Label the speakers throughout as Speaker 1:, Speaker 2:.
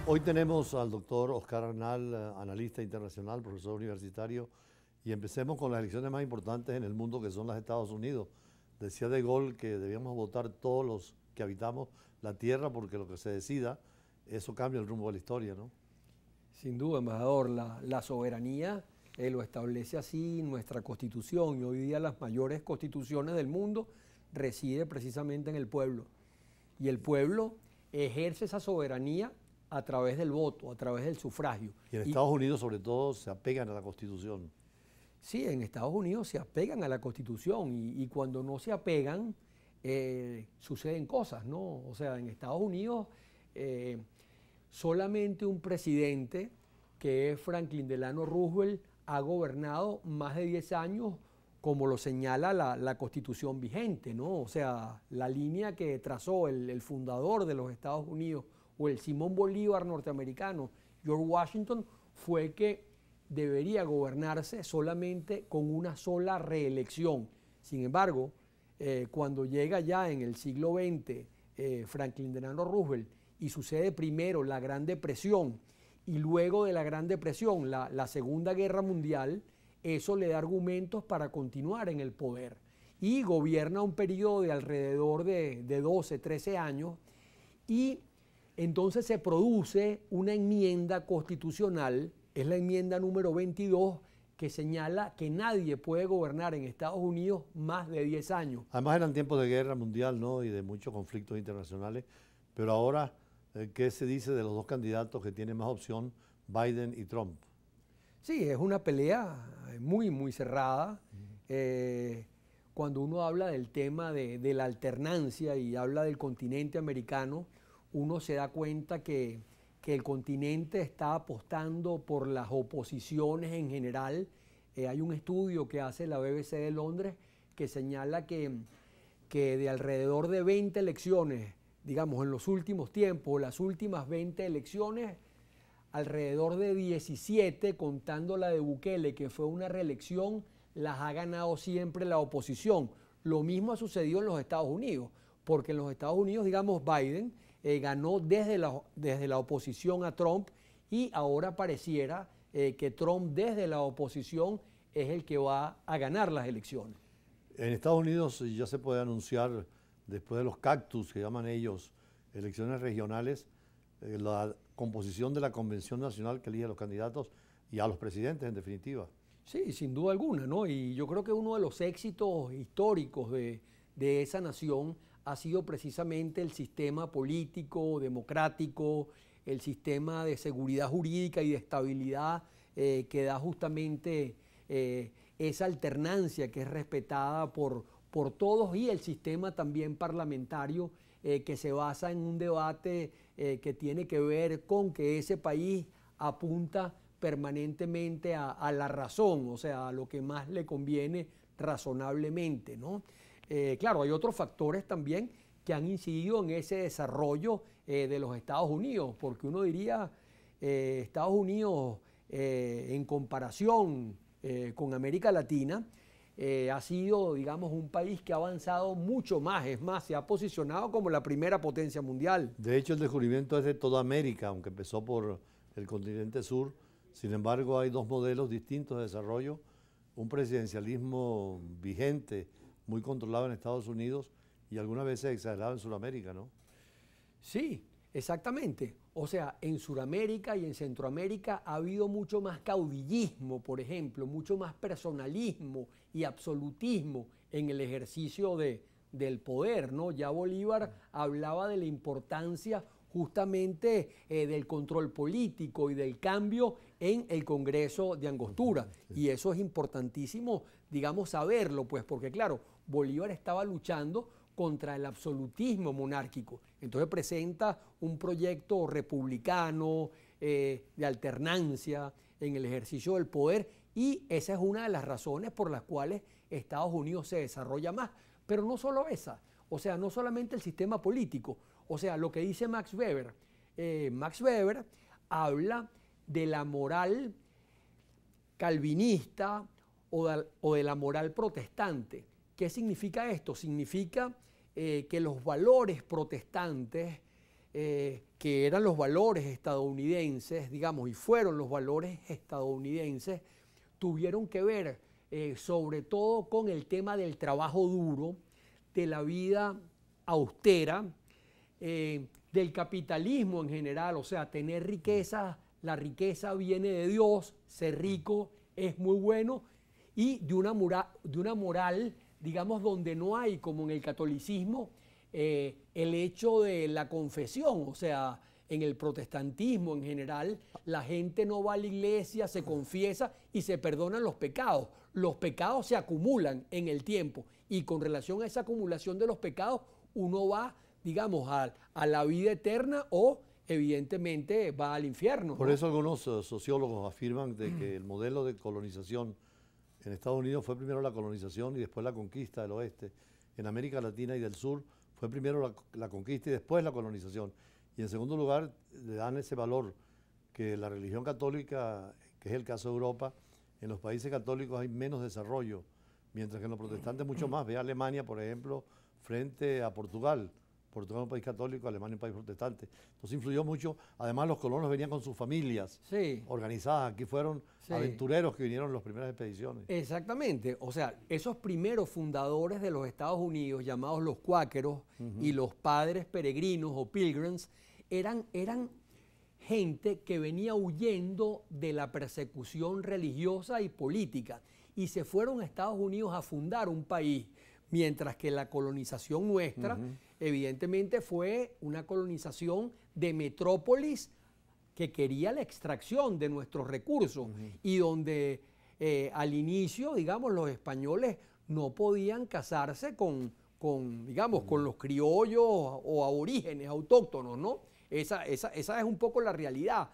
Speaker 1: Hoy tenemos al doctor Oscar Arnal, analista internacional, profesor universitario, y empecemos con las elecciones más importantes en el mundo, que son las de Estados Unidos. Decía De Gaulle que debíamos votar todos los que habitamos la tierra, porque lo que se decida, eso cambia el rumbo de la historia, ¿no?
Speaker 2: Sin duda, embajador, la soberanía lo establece así nuestra Constitución, y hoy día las mayores constituciones del mundo residen precisamente en el pueblo. Y el pueblo ejerce esa soberanía a través del voto, a través del sufragio.
Speaker 1: Y en Estados Unidos, sobre todo, se apegan a la Constitución.
Speaker 2: Sí, en Estados Unidos se apegan a la Constitución y cuando no se apegan, suceden cosas, ¿no? O sea, en Estados Unidos solamente un presidente, que es Franklin Delano Roosevelt, ha gobernado más de 10 años, como lo señala la Constitución vigente, ¿no? O sea, la línea que trazó el fundador de los Estados Unidos, o el Simón Bolívar norteamericano, George Washington, fue que debería gobernarse solamente con una sola reelección. Sin embargo, cuando llega ya en el siglo XX Franklin Delano Roosevelt y sucede primero la Gran Depresión y luego de la Gran Depresión la Segunda Guerra Mundial, eso le da argumentos para continuar en el poder y gobierna un periodo de alrededor de 12, 13 años y entonces se produce una enmienda constitucional, es la enmienda número 22, que señala que nadie puede gobernar en Estados Unidos más de 10 años.
Speaker 1: Además eran tiempos de guerra mundial, ¿no? Y de muchos conflictos internacionales. Pero ahora, ¿qué se dice de los dos candidatos que tienen más opción, Biden y Trump?
Speaker 2: Sí, es una pelea muy, muy cerrada. Cuando uno habla del tema de la alternancia y habla del continente americano, uno se da cuenta que el continente está apostando por las oposiciones en general. Hay un estudio que hace la BBC de Londres que señala que de alrededor de 20 elecciones, digamos, en los últimos tiempos, las últimas 20 elecciones, alrededor de 17, contando la de Bukele, que fue una reelección, las ha ganado siempre la oposición. Lo mismo ha sucedido en los Estados Unidos, porque en los Estados Unidos, digamos, Biden ganó desde la oposición a Trump y ahora pareciera que Trump desde la oposición es el que va a ganar las elecciones.
Speaker 1: En Estados Unidos ya se puede anunciar, después de los cactus que llaman ellos, elecciones regionales, la composición de la Convención Nacional que elige a los candidatos y a los presidentes en definitiva.
Speaker 2: Sí, sin duda alguna, ¿no? Y yo creo que uno de los éxitos históricos de esa nación ha sido precisamente el sistema político, democrático, el sistema de seguridad jurídica y de estabilidad que da justamente esa alternancia que es respetada por todos, y el sistema también parlamentario que se basa en un debate que tiene que ver con que ese país apunta permanentemente a la razón, o sea, a lo que más le conviene razonablemente, ¿no? Claro, hay otros factores también que han incidido en ese desarrollo de los Estados Unidos, porque uno diría Estados Unidos en comparación con América Latina ha sido, digamos, un país que ha avanzado mucho más, es más, se ha posicionado como la primera potencia mundial.
Speaker 1: De hecho, el descubrimiento es de toda América, aunque empezó por el continente sur. Sin embargo, hay dos modelos distintos de desarrollo, un presidencialismo vigente, muy controlado en Estados Unidos y algunas veces exagerado en Sudamérica, ¿no?
Speaker 2: Sí, exactamente. O sea, en Sudamérica y en Centroamérica ha habido mucho más caudillismo, por ejemplo, mucho más personalismo y absolutismo en el ejercicio del poder, ¿no? Ya Bolívar hablaba de la importancia justamente del control político y del cambio en el Congreso de Angostura. Y eso es importantísimo, digamos, saberlo, pues, porque claro, Bolívar estaba luchando contra el absolutismo monárquico. Entonces presenta un proyecto republicano, de alternancia en el ejercicio del poder, y esa es una de las razones por las cuales Estados Unidos se desarrolla más. Pero no solo esa, o sea, no solamente el sistema político, o sea, lo que dice Max Weber. Max Weber habla de la moral calvinista o de la moral protestante. ¿Qué significa esto? Significa que los valores protestantes que eran los valores estadounidenses, digamos, y fueron los valores estadounidenses, tuvieron que ver sobre todo con el tema del trabajo duro, de la vida austera, del capitalismo en general, o sea, tener riqueza, la riqueza viene de Dios, ser rico es muy bueno, y de una moral, digamos, donde no hay, como en el catolicismo, el hecho de la confesión, o sea, en el protestantismo en general, la gente no va a la iglesia, se confiesa y se perdonan los pecados. Los pecados se acumulan en el tiempo y con relación a esa acumulación de los pecados, uno va, digamos, a la vida eterna o evidentemente va al infierno, ¿no?
Speaker 1: Por eso algunos sociólogos afirman de que el modelo de colonización en Estados Unidos fue primero la colonización y después la conquista del oeste. En América Latina y del sur fue primero la conquista y después la colonización. Y en segundo lugar, le dan ese valor que la religión católica, que es el caso de Europa, en los países católicos hay menos desarrollo, mientras que en los protestantes mucho más. Ve a Alemania, por ejemplo, frente a Portugal. Portugal es un país católico, Alemania es un país protestante. Entonces influyó mucho. Además, los colonos venían con sus familias organizadas. Aquí fueron aventureros que vinieron en las primeras expediciones.
Speaker 2: Exactamente. O sea, esos primeros fundadores de los Estados Unidos, llamados los cuáqueros y los padres peregrinos o pilgrims, eran gente que venía huyendo de la persecución religiosa y política y se fueron a Estados Unidos a fundar un país, mientras que la colonización nuestra evidentemente fue una colonización de metrópolis que quería la extracción de nuestros recursos y donde al inicio, digamos, los españoles no podían casarse con los criollos o aborígenes autóctonos, ¿no? Esa es un poco la realidad.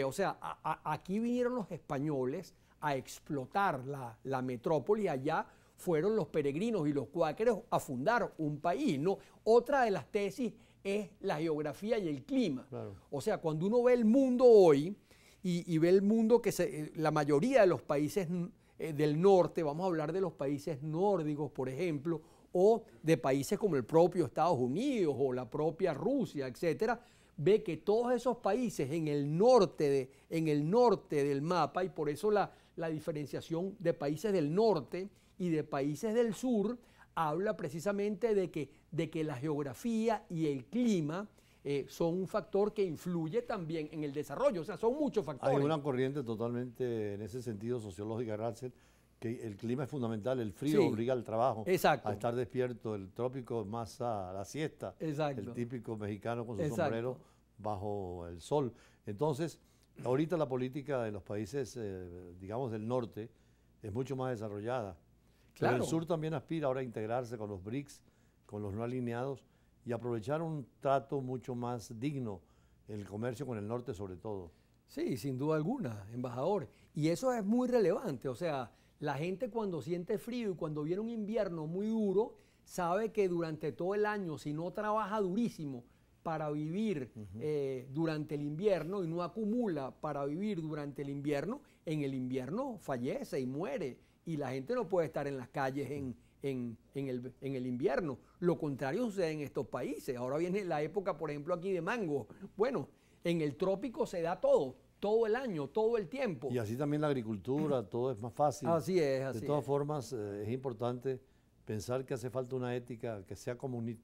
Speaker 2: O sea, aquí vinieron los españoles a explotar la metrópoli, allá fueron los peregrinos y los cuáqueros a fundar un país, ¿no? Otra de las tesis es la geografía y el clima. Claro. O sea, cuando uno ve el mundo hoy y ve el mundo la mayoría de los países del norte, vamos a hablar de los países nórdicos, por ejemplo, o de países como el propio Estados Unidos o la propia Rusia, etcétera, ve que todos esos países en el norte del mapa, y por eso la diferenciación de países del norte y de países del sur, habla precisamente de que la geografía y el clima son un factor que influye también en el desarrollo. O sea, son muchos factores.
Speaker 1: Hay una corriente totalmente en ese sentido sociológica, Ratzel, que el clima es fundamental, el frío obliga al trabajo, a estar despierto, el trópico más a la siesta, el típico mexicano con su sombrero bajo el sol. Entonces, ahorita la política de los países, digamos, del norte es mucho más desarrollada. Claro. Pero el sur también aspira ahora a integrarse con los BRICS, con los no alineados, y aprovechar un trato mucho más digno en el comercio con el norte sobre todo.
Speaker 2: Sí, sin duda alguna, embajador. Y eso es muy relevante. O sea, la gente cuando siente frío y cuando viene un invierno muy duro, sabe que durante todo el año, si no trabaja durísimo para vivir durante el invierno y no acumula para vivir durante el invierno, en el invierno fallece y muere. Y la gente no puede estar en las calles en el invierno. Lo contrario sucede en estos países. Ahora viene la época, por ejemplo, aquí de mango. Bueno, en el trópico se da todo el año, todo el tiempo.
Speaker 1: Y así también la agricultura, todo es más fácil.
Speaker 2: Así es.
Speaker 1: De todas formas, es importante pensar que hace falta una ética que sea común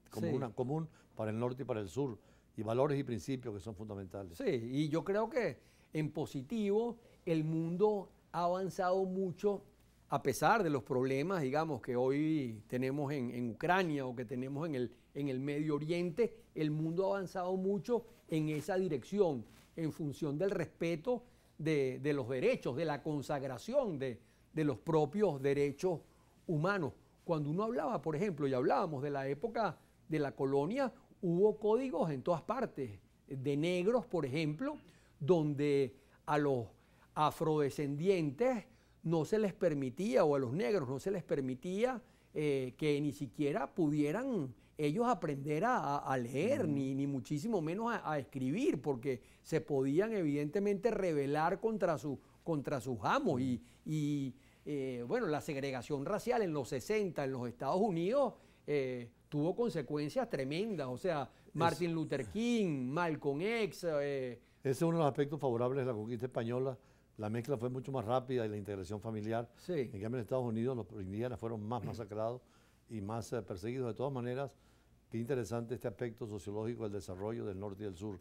Speaker 1: para el norte y para el sur, y valores y principios que son fundamentales.
Speaker 2: Sí, y yo creo que en positivo el mundo ha avanzado mucho a pesar de los problemas, digamos, que hoy tenemos en Ucrania o que tenemos en el Medio Oriente. El mundo ha avanzado mucho en esa dirección, en función del respeto de los derechos, de la consagración de los propios derechos humanos. Cuando uno hablaba, por ejemplo, y hablábamos de la época de la colonia, hubo códigos en todas partes, de negros, por ejemplo, donde a los afrodescendientes no se les permitía, o a los negros no se les permitía que ni siquiera pudieran ellos aprender a leer, ni muchísimo menos a escribir, porque se podían evidentemente rebelar contra sus amos. Bueno, la segregación racial en los 60 en los Estados Unidos tuvo consecuencias tremendas. O sea, Martin Luther King, Malcolm X.
Speaker 1: Ese es uno de los aspectos favorables de la conquista española. La mezcla fue mucho más rápida y la integración familiar.
Speaker 2: Sí.
Speaker 1: En cambio, en Estados Unidos los indígenas fueron más masacrados y más perseguidos. De todas maneras, qué interesante este aspecto sociológico del desarrollo del norte y del sur.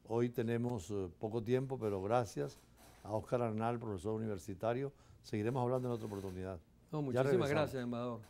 Speaker 1: Hoy tenemos poco tiempo, pero gracias a Óscar Arnal, profesor universitario. Seguiremos hablando en otra oportunidad.
Speaker 2: No, muchísimas gracias, embajador.